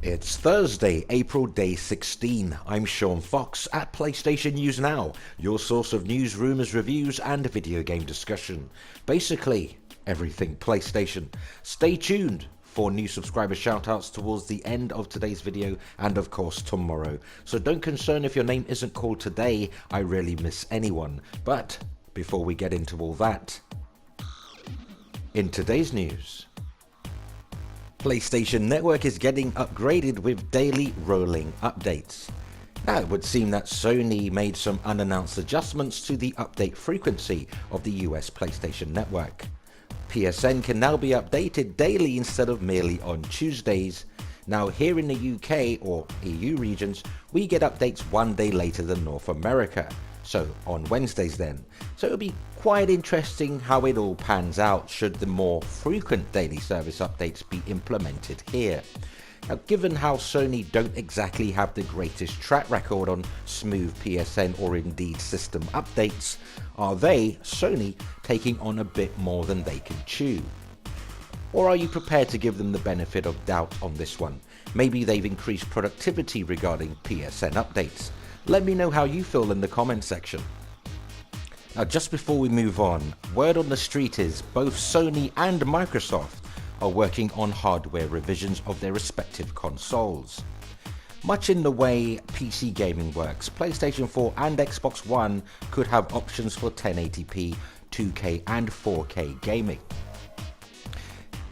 It's Thursday, April day 16. I'm Sean Fox at PlayStation News Now, your source of news, rumours, reviews and video game discussion. Basically, everything PlayStation. Stay tuned for new subscriber shoutouts towards the end of today's video and of course tomorrow. So don't concern if your name isn't called today, I rarely miss anyone. But before we get into all that, in today's news, PlayStation Network is getting upgraded with daily rolling updates. Now it would seem that Sony made some unannounced adjustments to the update frequency of the US PlayStation Network. PSN can now be updated daily instead of merely on Tuesdays. Now here in the UK or EU regions, we get updates one day later than North America, so on Wednesdays then. So it'll be quite interesting how it all pans out should the more frequent daily service updates be implemented here. Now given how Sony don't exactly have the greatest track record on smooth PSN or indeed system updates, are they, Sony, taking on a bit more than they can chew? Or are you prepared to give them the benefit of doubt on this one? Maybe they've increased productivity regarding PSN updates. Let me know how you feel in the comment section. Now just before we move on, word on the street is both Sony and Microsoft are working on hardware revisions of their respective consoles. Much in the way PC gaming works, PlayStation 4 and Xbox One could have options for 1080p, 2K and 4K gaming.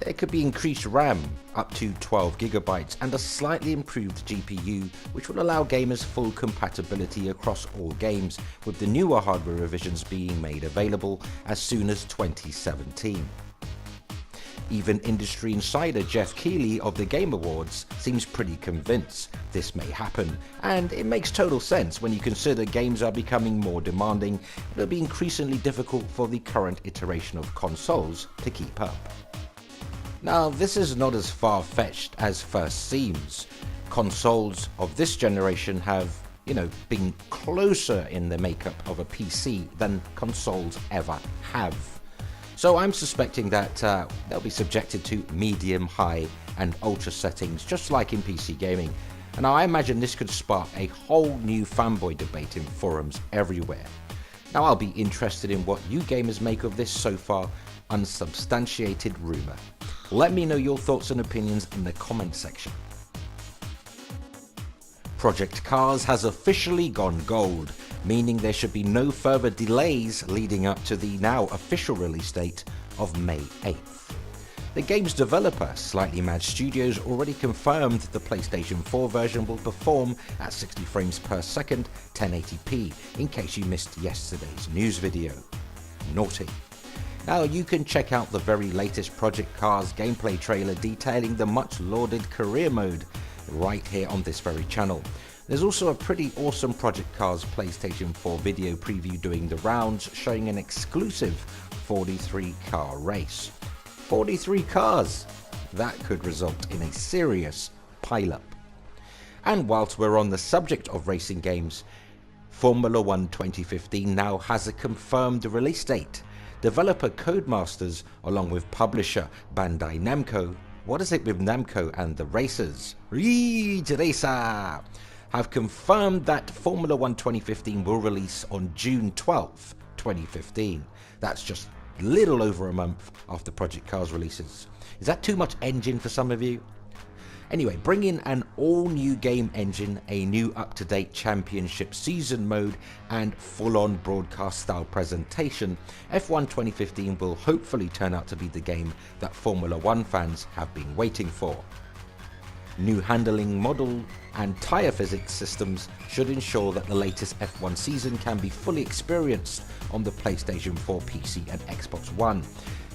There could be increased RAM, up to 12GB, and a slightly improved GPU, which will allow gamers full compatibility across all games, with the newer hardware revisions being made available as soon as 2017. Even industry insider Jeff Keighley of the Game Awards seems pretty convinced this may happen, and it makes total sense when you consider games are becoming more demanding and it'll be increasingly difficult for the current iteration of consoles to keep up. Now this is not as far-fetched as first seems. Consoles of this generation have, been closer in the makeup of a PC than consoles ever have. So I'm suspecting that they'll be subjected to medium, high and ultra settings just like in PC gaming. And I imagine this could spark a whole new fanboy debate in forums everywhere. Now I'll be interested in what you gamers make of this so far unsubstantiated rumour. Let me know your thoughts and opinions in the comment section. Project Cars has officially gone gold, meaning there should be no further delays leading up to the now official release date of May 8th. The game's developer, Slightly Mad Studios, already confirmed the PlayStation 4 version will perform at 60 frames per second, 1080p, in case you missed yesterday's news video. Naughty. Now you can check out the very latest Project Cars gameplay trailer detailing the much lauded career mode right here on this very channel. There's also a pretty awesome Project Cars PlayStation 4 video preview doing the rounds, showing an exclusive 43 car race. 43 cars! That could result in a serious pile-up. And whilst we're on the subject of racing games, Formula 1 2015 now has a confirmed release date. Developer Codemasters, along with publisher Bandai Namco, what is it with Namco and the racers? Ridge Racer! Have confirmed that Formula 1 2015 will release on June 12th, 2015. That's just a little over a month after Project Cars releases. Is that too much engine for some of you? Anyway, bring in an all-new game engine, a new up-to-date championship season mode, and full-on broadcast-style presentation. F1 2015 will hopefully turn out to be the game that Formula 1 fans have been waiting for. New handling model and tyre physics systems should ensure that the latest F1 season can be fully experienced on the PlayStation 4, PC and Xbox One.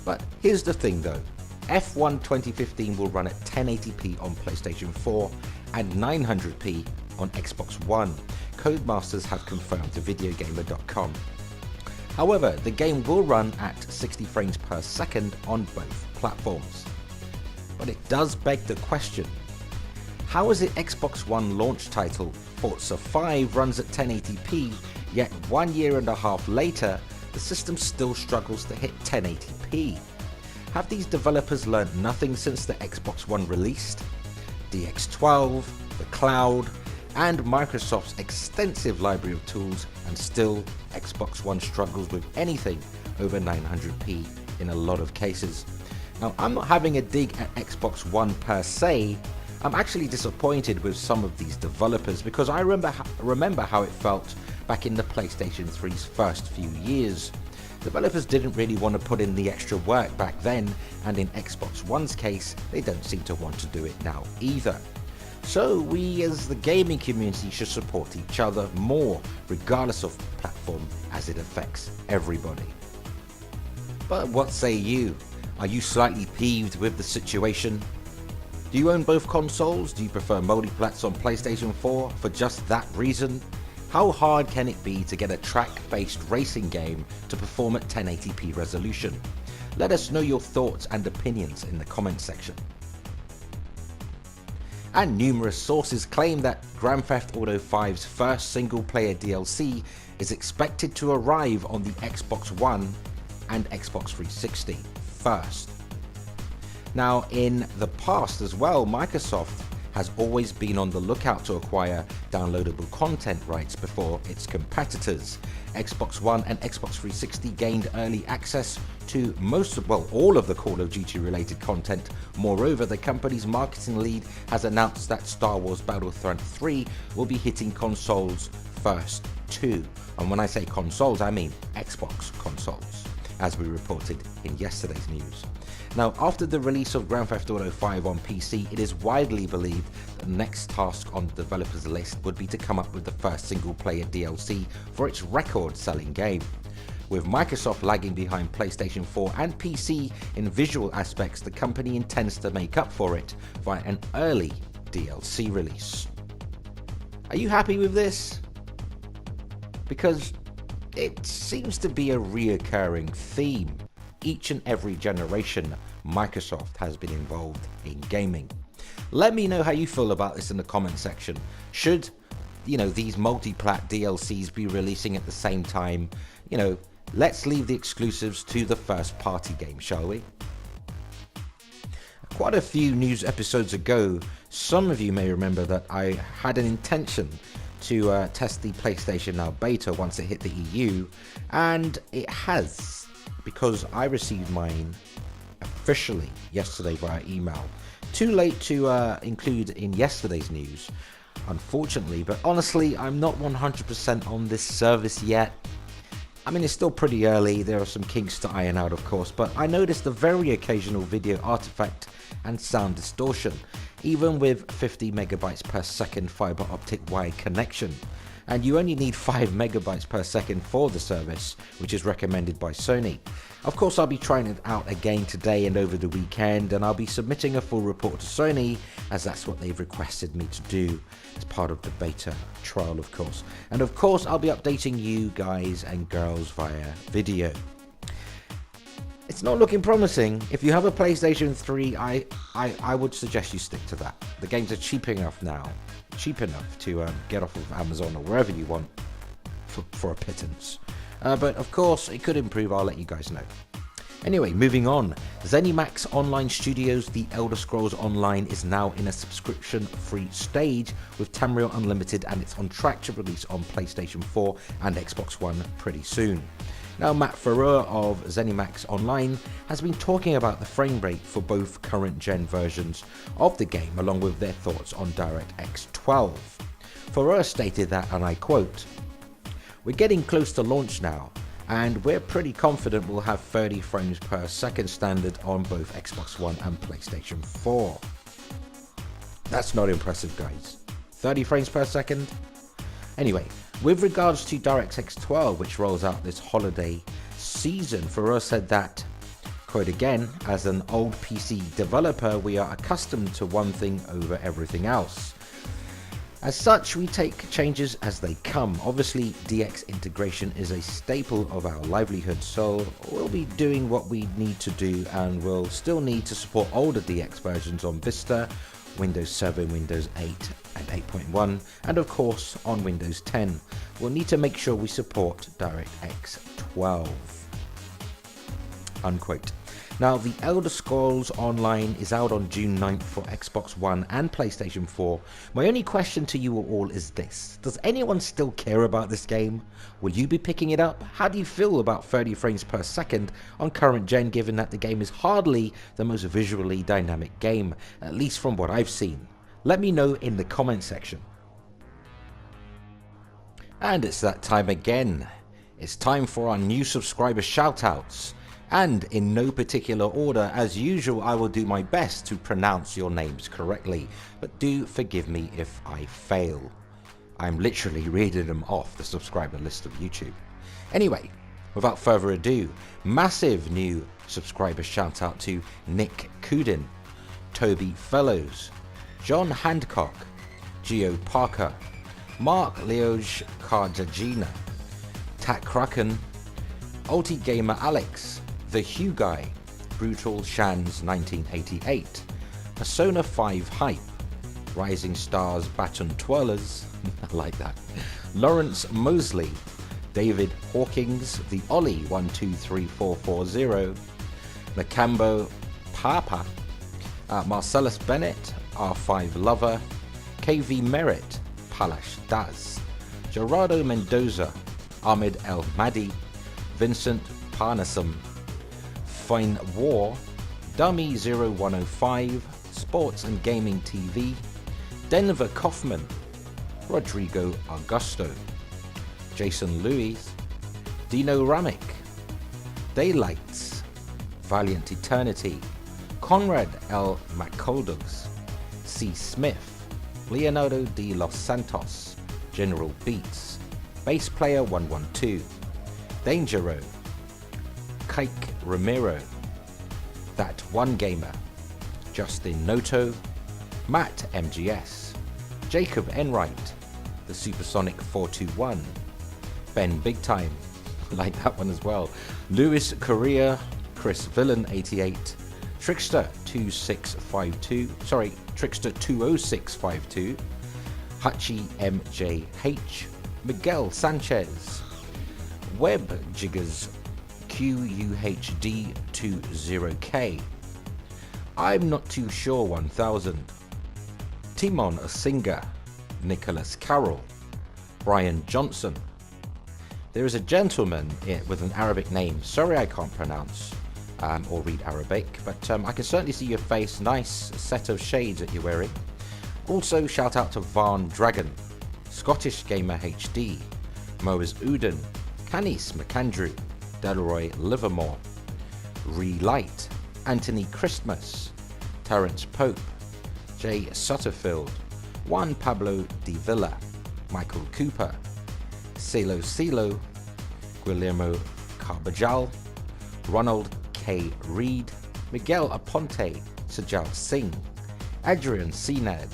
But here's the thing though, F1 2015 will run at 1080p on PlayStation 4 and 900p on Xbox One. Codemasters have confirmed to Videogamer.com. However, the game will run at 60 frames per second on both platforms. But it does beg the question, how is it Xbox One launch title Forza 5 runs at 1080p, yet 1.5 years later, the system still struggles to hit 1080p? Have these developers learned nothing since the Xbox One released? DX12, the cloud, and Microsoft's extensive library of tools, and still Xbox One struggles with anything over 900p in a lot of cases. Now, I'm not having a dig at Xbox One per se. I'm actually disappointed with some of these developers because I remember how it felt back in the PlayStation 3's first few years. Developers didn't really want to put in the extra work back then, and in Xbox One's case, they don't seem to want to do it now either. So we as the gaming community should support each other more, regardless of platform, as it affects everybody. But what say you? Are you slightly peeved with the situation? Do you own both consoles? Do you prefer multiplats on PlayStation 4 for just that reason? How hard can it be to get a track-based racing game to perform at 1080p resolution? Let us know your thoughts and opinions in the comment section. And numerous sources claim that Grand Theft Auto 5's first single-player DLC is expected to arrive on the Xbox One and Xbox 360 first. Now, in the past as well, Microsoft has always been on the lookout to acquire downloadable content rights before its competitors. Xbox One and Xbox 360 gained early access to all of the Call of Duty related content. Moreover, the company's marketing lead has announced that Star Wars Battlefront 3 will be hitting consoles first too. And when I say consoles, I mean Xbox consoles, as we reported in yesterday's news. Now, after the release of Grand Theft Auto 5 on PC, it is widely believed that the next task on the developers list would be to come up with the first single-player DLC for its record-selling game. With Microsoft lagging behind PlayStation 4 and PC in visual aspects, the company intends to make up for it via an early DLC release. Are you happy with this? Because it seems to be a reoccurring theme. Each and every generation, Microsoft has been involved in gaming. Let me know how you feel about this in the comment section. Should, these multi-plat DLCs be releasing at the same time? Let's leave the exclusives to the first party game, shall we? Quite a few news episodes ago, some of you may remember that I had an intention to test the PlayStation Now beta once it hit the EU, and it has, because I received mine officially yesterday via email. Too late to include in yesterday's news, unfortunately, but honestly, I'm not 100% on this service yet. I mean, it's still pretty early, there are some kinks to iron out, of course, but I noticed a very occasional video artifact and sound distortion, even with 50 megabytes per second fiber optic wired connection. And you only need 5 megabytes per second for the service, which is recommended by Sony. Of course, I'll be trying it out again today and over the weekend, and I'll be submitting a full report to Sony, as that's what they've requested me to do as part of the beta trial, of course. And of course, I'll be updating you guys and girls via video. It's not looking promising. If you have a PlayStation 3, I would suggest you stick to that. The games are cheap enough now. Cheap enough to get off of Amazon or wherever you want for a pittance. But of course, it could improve. I'll let you guys know. Anyway, moving on. ZeniMax Online Studios' The Elder Scrolls Online is now in a subscription-free stage with Tamriel Unlimited, and it's on track to release on PlayStation 4 and Xbox One pretty soon. Now, Matt Ferrer of ZeniMax Online has been talking about the frame rate for both current gen versions of the game, along with their thoughts on DirectX 12. Ferrer stated that, and I quote, "We're getting close to launch now, and we're pretty confident we'll have 30 frames per second standard on both Xbox One and PlayStation 4. That's not impressive, guys. 30 frames per second? Anyway, with regards to DirectX 12, which rolls out this holiday season, Ferrer said that, quote again, "As an old PC developer, we are accustomed to one thing over everything else. As such, we take changes as they come. Obviously, DX integration is a staple of our livelihood, so we'll be doing what we need to do, and we'll still need to support older DX versions on Vista, Windows 7, Windows 8 and 8.1, and of course on Windows 10. We'll need to make sure we support DirectX 12. Unquote. Now, The Elder Scrolls Online is out on June 9th for Xbox One and PlayStation 4. My only question to you all is this: does anyone still care about this game? Will you be picking it up? How do you feel about 30 frames per second on current gen, given that the game is hardly the most visually dynamic game, at least from what I've seen? Let me know in the comment section. And it's that time again. It's time for our new subscriber shoutouts. And in no particular order, as usual, I will do my best to pronounce your names correctly, but do forgive me if I fail. I'm literally reading them off the subscriber list of YouTube. Anyway, without further ado, massive new subscriber shout out to Nick Kudin, Toby Fellows, John Handcock, Geo Parker, Mark Leoj Kardagina, Tak Kraken, Ulti Gamer Alex, The Hugh Guy, Brutal Shans 1988, Persona 5 Hype, Rising Stars Baton Twirlers, I like that, Lawrence Mosley, David Hawkins, The Ollie 123440, Nakambo Papa, Marcellus Bennett, R5 Lover, KV Merit, Palash Daz, Gerardo Mendoza, Ahmed El Mahdi, Vincent Parnasum, Fine War, Dummy 0105, Sports and Gaming TV, Denver Kaufman, Rodrigo Augusto, Jason Louis, Dino Ramick, Daylights, Valiant Eternity, Conrad L. McColdogs, C. Smith, Leonardo de los Santos, General Beats, Bass Player 112, Dangero, Kike Ramiro, That One Gamer, Justin Noto, Matt MGS, Jacob Enright, The Supersonic 421, Ben Big Time, I like that one as well, Lewis Correa, Chris Villain 88, Trickster 20652, Hachi MJH, Miguel Sanchez, Web Jiggers QUHD20K, I'm Not Too Sure 1000, Timon Asinga, Nicholas Carroll, Brian Johnson. There is a gentleman with an Arabic name, sorry I can't pronounce or read Arabic, but I can certainly see your face, nice set of shades that you're wearing. Also shout out to Varn Dragon, Scottish Gamer HD, Moas Uden, Canis McAndrew, Delroy Livermore, Relight, Anthony Christmas, Terence Pope, Jay Sutterfield, Juan Pablo de Villa, Michael Cooper, Celo, Guillermo Carbajal, Ronald K. Reed, Miguel Aponte, Sajal Singh, Adrian Sinad,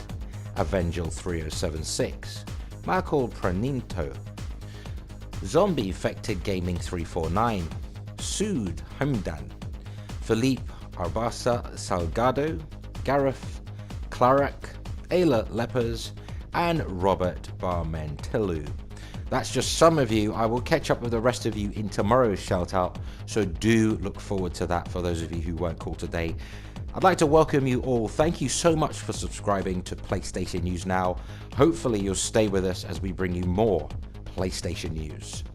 Avengel 3076, Michael Praninto, Zombie Infected Gaming 349, Sood Hamdan, Philippe Arbasa Salgado, Gareth Clarac, Ayla Lepers, and Robert Barmentelu. That's just some of you. I will catch up with the rest of you in tomorrow's shout out, so do look forward to that for those of you who weren't called today. I'd like to welcome you all. Thank you so much for subscribing to PlayStation News Now. Hopefully you'll stay with us as we bring you more PlayStation news.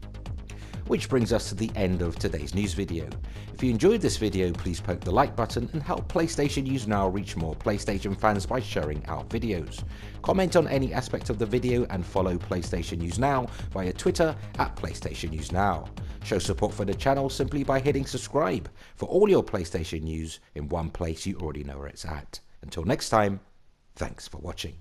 Which brings us to the end of today's news video. If you enjoyed this video, please poke the like button and help PlayStation News Now reach more PlayStation fans by sharing our videos. Comment on any aspect of the video and follow PlayStation News Now via Twitter at PlayStation News Now. Show support for the channel simply by hitting subscribe for all your PlayStation news in one place you already know where it's at. Until next time, thanks for watching.